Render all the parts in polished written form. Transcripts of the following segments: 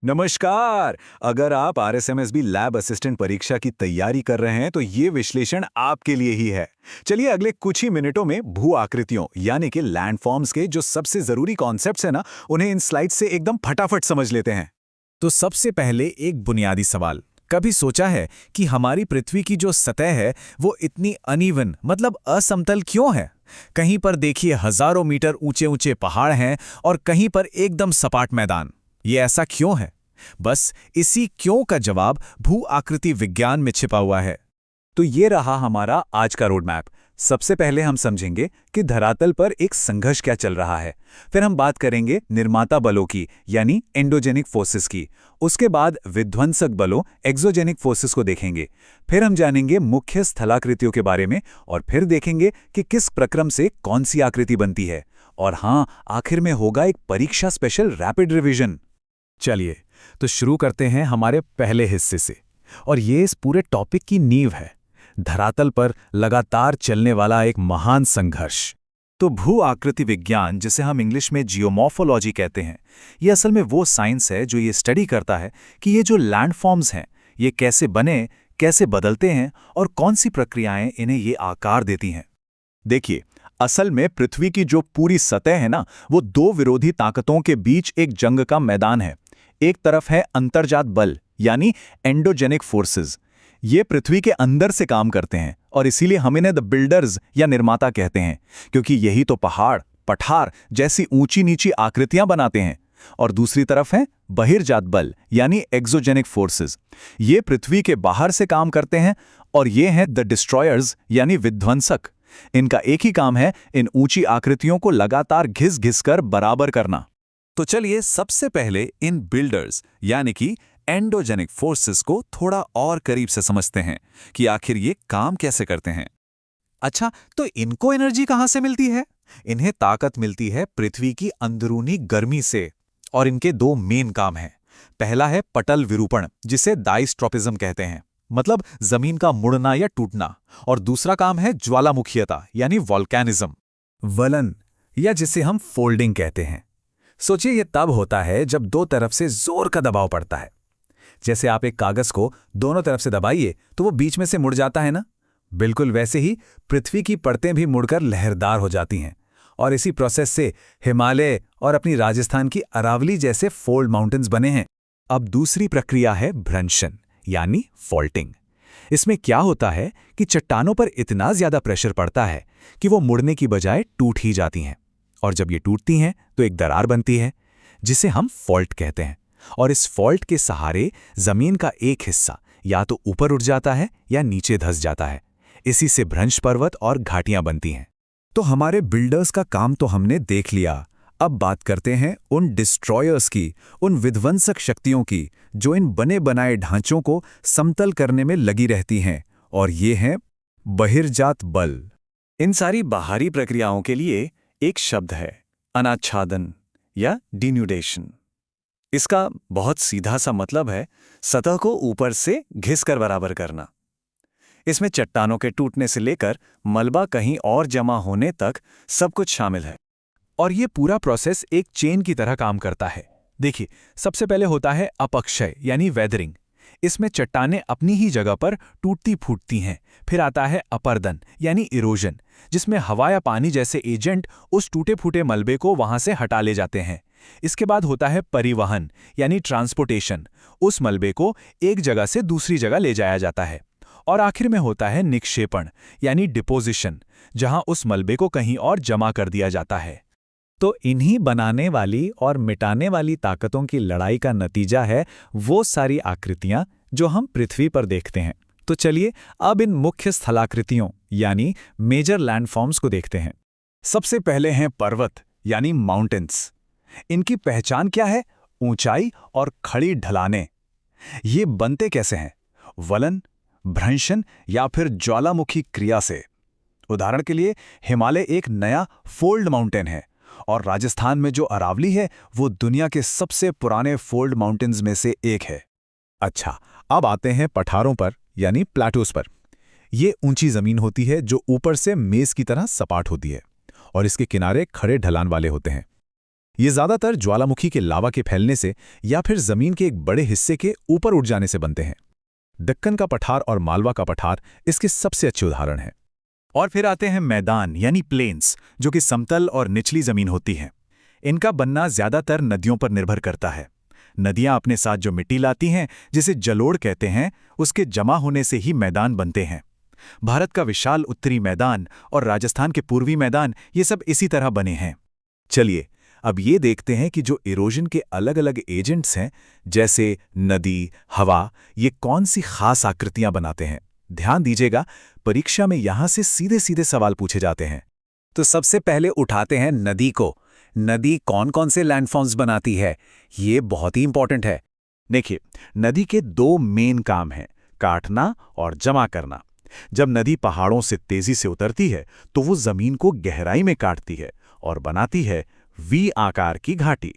नमस्कार। अगर आप आरएसएमएसबी लैब असिस्टेंट परीक्षा की तैयारी कर रहे हैं तो ये विश्लेषण आपके लिए ही है। चलिए अगले कुछ ही मिनटों में भू आकृतियों यानी कि लैंडफॉर्म्स के जो सबसे जरूरी कॉन्सेप्ट्स हैं ना, उन्हें इन स्लाइड से एकदम फटाफट समझ लेते हैं। तो सबसे पहले एक बुनियादी सवाल। कभी सोचा है कि हमारी पृथ्वी की जो सतह है वो इतनी अनइवन मतलब असमतल क्यों है? कहीं पर देखिए हजारों मीटर ऊंचे ऊंचे पहाड़ हैं और कहीं पर एकदम सपाट मैदान। ये ऐसा क्यों है? बस इसी क्यों का जवाब भू आकृति विज्ञान में छिपा हुआ है। तो ये रहा हमारा आज का रोड मैप। सबसे पहले हम समझेंगे कि धरातल पर एक संघर्ष क्या चल रहा है। फिर हम बात करेंगे निर्माता बलों की यानी एंडोजेनिक फोर्सेस की। उसके बाद विध्वंसक बलों एक्सोजेनिक फोर्सेस को देखेंगे। फिर हम जानेंगे मुख्य स्थलाकृतियों के बारे में और फिर देखेंगे कि किस प्रक्रम से कौन सी आकृति बनती है। और हाँ, आखिर में होगा एक परीक्षा स्पेशल रैपिड रिवीजन। चलिए तो शुरू करते हैं हमारे पहले हिस्से से, और ये इस पूरे टॉपिक की नींव है। धरातल पर लगातार चलने वाला एक महान संघर्ष। तो भू आकृति विज्ञान, जिसे हम इंग्लिश में जियोमॉर्फोलॉजी कहते हैं, ये असल में वो साइंस है जो ये स्टडी करता है कि ये जो लैंडफॉर्म्स हैं ये कैसे बने, कैसे बदलते हैं और कौन सी प्रक्रियाएं इन्हें ये आकार देती हैं। देखिए, असल में पृथ्वी की जो पूरी सतह है ना, वो दो विरोधी ताकतों के बीच एक जंग का मैदान है। एक तरफ है अंतर्जात बल यानी एंडोजेनिक फोर्सेस। ये पृथ्वी के अंदर से काम करते हैं और इसीलिए हम इन्हें द बिल्डर्स या निर्माता कहते हैं, क्योंकि यही तो पहाड़, पठार जैसी ऊंची नीची आकृतियां बनाते हैं। और दूसरी तरफ है बहिर्जात बल यानी एक्सोजेनिक फोर्सेस। ये पृथ्वी के बाहर से काम करते हैं और ये हैं द डिस्ट्रॉयर्स यानी विध्वंसक। इनका एक ही काम है इन ऊंची आकृतियों को लगातार घिस घिस कर बराबर करना। तो चलिए सबसे पहले इन बिल्डर्स यानी कि एंडोजेनिक फोर्सेस को थोड़ा और करीब से समझते हैं कि आखिर ये काम कैसे करते हैं। अच्छा, तो इनको एनर्जी कहां से मिलती है? इन्हें ताकत मिलती है पृथ्वी की अंदरूनी गर्मी से। और इनके दो मेन काम हैं। पहला है पटल विरूपण, जिसे डायस्ट्रॉपिज्म कहते हैं, मतलब जमीन का मुड़ना या टूटना। और दूसरा काम है ज्वालामुखीयता यानी वॉल्केनिज्म। वलन, या जिसे हम फोल्डिंग कहते हैं। सोचिए ये तब होता है जब दो तरफ से जोर का दबाव पड़ता है। जैसे आप एक कागज को दोनों तरफ से दबाइए तो वो बीच में से मुड़ जाता है ना। बिल्कुल वैसे ही पृथ्वी की परतें भी मुड़कर लहरदार हो जाती हैं। और इसी प्रोसेस से हिमालय और अपनी राजस्थान की अरावली जैसे फोल्ड माउंटेन्स बने हैं। अब दूसरी प्रक्रिया है भ्रंशन यानी फॉल्टिंग। इसमें क्या होता है कि चट्टानों पर इतना ज्यादा प्रेशर पड़ता है कि वो मुड़ने की बजाय टूट ही जाती हैं। और जब ये टूटती हैं तो एक दरार बनती है जिसे हम फॉल्ट कहते हैं। और इस फॉल्ट के सहारे जमीन का एक हिस्सा या तो ऊपर उठ जाता है या नीचे धंस जाता है। इसी से भ्रंश पर्वत और घाटियां बनती हैं। तो हमारे बिल्डर्स का काम तो हमने देख लिया। अब बात करते हैं उन डिस्ट्रॉयर्स की, उन विध्वंसक शक्तियों की जो इन बने बनाए ढांचों को समतल करने में लगी रहती हैं। और ये हैं बहिर्जात बल। इन सारी बाहरी प्रक्रियाओं के लिए एक शब्द है, अनाच्छादन या डिन्यूडेशन। इसका बहुत सीधा सा मतलब है सतह को ऊपर से घिसकर बराबर करना। इसमें चट्टानों के टूटने से लेकर मलबा कहीं और जमा होने तक सब कुछ शामिल है। और ये पूरा प्रोसेस एक चेन की तरह काम करता है। देखिए, सबसे पहले होता है अपक्षय यानी वेदरिंग। इसमें चट्टानें अपनी ही जगह पर टूटती फूटती हैं। फिर आता है अपर्दन यानी इरोजन, जिसमें हवा या पानी जैसे एजेंट उस टूटे फूटे मलबे को वहां से हटा ले जाते हैं। इसके बाद होता है परिवहन यानी ट्रांसपोर्टेशन। उस मलबे को एक जगह से दूसरी जगह ले जाया जाता है। और आखिर में होता है निक्षेपण यानी डिपोजिशन, जहां उस मलबे को कहीं और जमा कर दिया जाता है। तो इन्हीं बनाने वाली और मिटाने वाली ताकतों की लड़ाई का नतीजा है वो सारी आकृतियां जो हम पृथ्वी पर देखते हैं। तो चलिए अब इन मुख्य स्थलाकृतियों यानी मेजर लैंडफॉर्म्स को देखते हैं। सबसे पहले हैं पर्वत यानी माउंटेन्स। इनकी पहचान क्या है? ऊंचाई और खड़ी ढलानें। ये बनते कैसे हैं? वलन, भ्रंशन या फिर ज्वालामुखी क्रिया से। उदाहरण के लिए हिमालय एक नया फोल्ड माउंटेन है और राजस्थान में जो अरावली है वो दुनिया के सबसे पुराने फोल्ड माउंटेन्स में से एक है। अच्छा, अब आते हैं पठारों पर यानी प्लेटोस पर। ये ऊंची जमीन होती है जो ऊपर से मेज की तरह सपाट होती है और इसके किनारे खड़े ढलान वाले होते हैं। ये ज्यादातर ज्वालामुखी के लावा के फैलने से या फिर जमीन के एक बड़े हिस्से के ऊपर उठ जाने से बनते हैं। दक्कन का पठार और मालवा का पठार इसके सबसे अच्छे उदाहरण हैं। और फिर आते हैं मैदान यानी प्लेन्स, जो कि समतल और निचली जमीन होती हैं। इनका बनना ज्यादातर नदियों पर निर्भर करता है। नदियां अपने साथ जो मिट्टी लाती हैं, जिसे जलोढ़ कहते हैं, उसके जमा होने से ही मैदान बनते हैं। भारत का विशाल उत्तरी मैदान और राजस्थान के पूर्वी मैदान ये सब इसी तरह बने हैं। चलिए अब ये देखते हैं कि जो इरोजन के अलग अलग एजेंट्स हैं, जैसे नदी, हवा, ये कौन सी खास आकृतियां बनाते हैं। ध्यान दीजिएगा, परीक्षा में यहां से सीधे सीधे सवाल पूछे जाते हैं। तो सबसे पहले उठाते हैं नदी को। नदी कौन कौन से लैंडफॉर्म्स बनाती है, ये बहुत ही इंपॉर्टेंट है। देखिए, नदी के दो मेन काम हैं, काटना और जमा करना। जब नदी पहाड़ों से तेजी से उतरती है तो वो जमीन को गहराई में काटती है और बनाती है वी आकार की घाटी।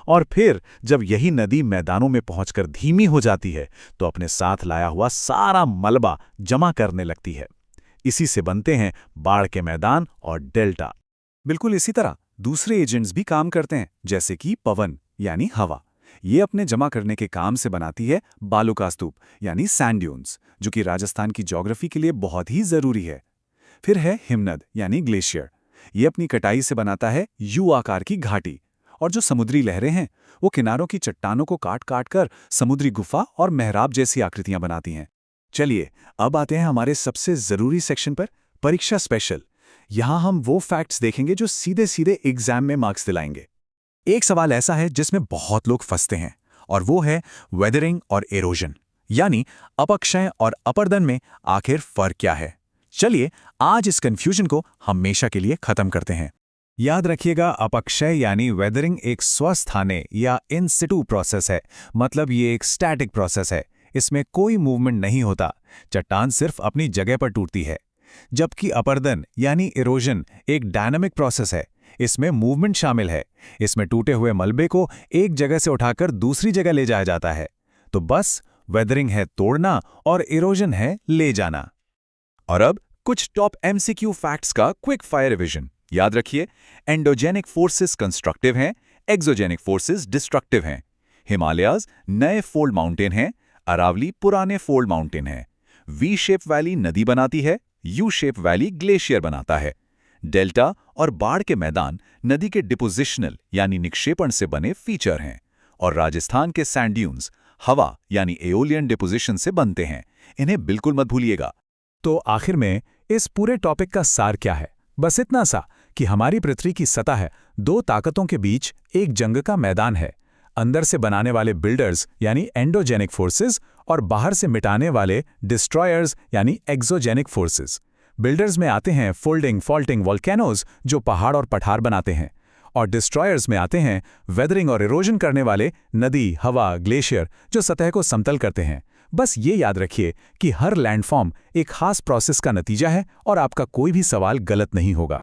और फिर जब यही नदी मैदानों में पहुंचकर धीमी हो जाती है तो अपने साथ लाया हुआ सारा मलबा जमा करने लगती है। इसी से बनते हैं बाढ़ के मैदान और डेल्टा। बिल्कुल इसी तरह दूसरे एजेंट्स भी काम करते हैं, जैसे कि पवन यानी हवा। ये अपने जमा करने के काम से बनाती है बालू का स्तूप यानी सैंड ड्यून्स, जो कि राजस्थान की ज्योग्राफी के लिए बहुत ही जरूरी है। फिर है हिमनद यानी ग्लेशियर। ये अपनी कटाई से बनाता है यू आकार की घाटी। और जो समुद्री लहरें हैं, वो किनारों की चट्टानों को काट काट कर समुद्री गुफा और मेहराब जैसी आकृतियां बनाती हैं। चलिए अब आते हैं हमारे सबसे जरूरी सेक्शन पर, परीक्षा स्पेशल। यहां हम वो फैक्ट्स देखेंगे जो सीधे सीधे एग्जाम में मार्क्स दिलाएंगे। एक सवाल ऐसा है जिसमें बहुत लोग फंसते हैं, और वो है वेदरिंग और एरोजन, यानी अपक्षय और अपर्दन में आखिर फर्क क्या है। चलिए आज इस कंफ्यूजन को हमेशा के लिए खत्म करते हैं। याद रखिएगा, अपक्षय यानी वेदरिंग एक स्वस्थाने या इन सिटू प्रोसेस है। मतलब ये एक स्टैटिक प्रोसेस है, इसमें कोई मूवमेंट नहीं होता, चट्टान सिर्फ अपनी जगह पर टूटती है। जबकि अपर्दन यानी इरोजन एक डायनामिक प्रोसेस है, इसमें मूवमेंट शामिल है। इसमें टूटे हुए मलबे को एक जगह से उठाकर दूसरी जगह ले जाया जाता है। तो बस वेदरिंग है तोड़ना और इरोजन है ले जाना। और अब कुछ टॉप एमसीक्यू फैक्ट्स का क्विक फायर रिवीजन। याद रखिए, एंडोजेनिक फोर्सेस कंस्ट्रक्टिव हैं, एक्सोजेनिक फोर्सेस डिस्ट्रक्टिव हैं। हिमालयाज नए फोल्ड माउंटेन हैं, अरावली पुराने फोल्ड माउंटेन हैं। वी शेप वैली नदी बनाती है, यू शेप वैली ग्लेशियर बनाता है। डेल्टा और बाढ़ के मैदान नदी के डिपोजिशनल यानी निक्षेपण से बने फीचर हैं। और राजस्थान के सैंड ड्यून्स हवा यानी एओलियन डिपोजिशन से बनते हैं। इन्हें बिल्कुल मत भूलिएगा। तो आखिर में इस पूरे टॉपिक का सार क्या है? बस इतना सा कि हमारी पृथ्वी की सतह दो ताकतों के बीच एक जंग का मैदान है। अंदर से बनाने वाले बिल्डर्स यानी एंडोजेनिक फोर्सेस और बाहर से मिटाने वाले डिस्ट्रॉयर्स यानी एक्सोजेनिक फोर्सेस। बिल्डर्स में आते हैं फोल्डिंग, फॉल्टिंग वोल्केनोज जो पहाड़ और पठार बनाते हैं, और डिस्ट्रॉयर्स में आते हैं वेदरिंग और इरोजन करने वाले नदी, हवा, ग्लेशियर जो सतह को समतल करते हैं। बस ये याद रखिए कि हर लैंडफॉर्म एक खास प्रोसेस का नतीजा है और आपका कोई भी सवाल गलत नहीं होगा।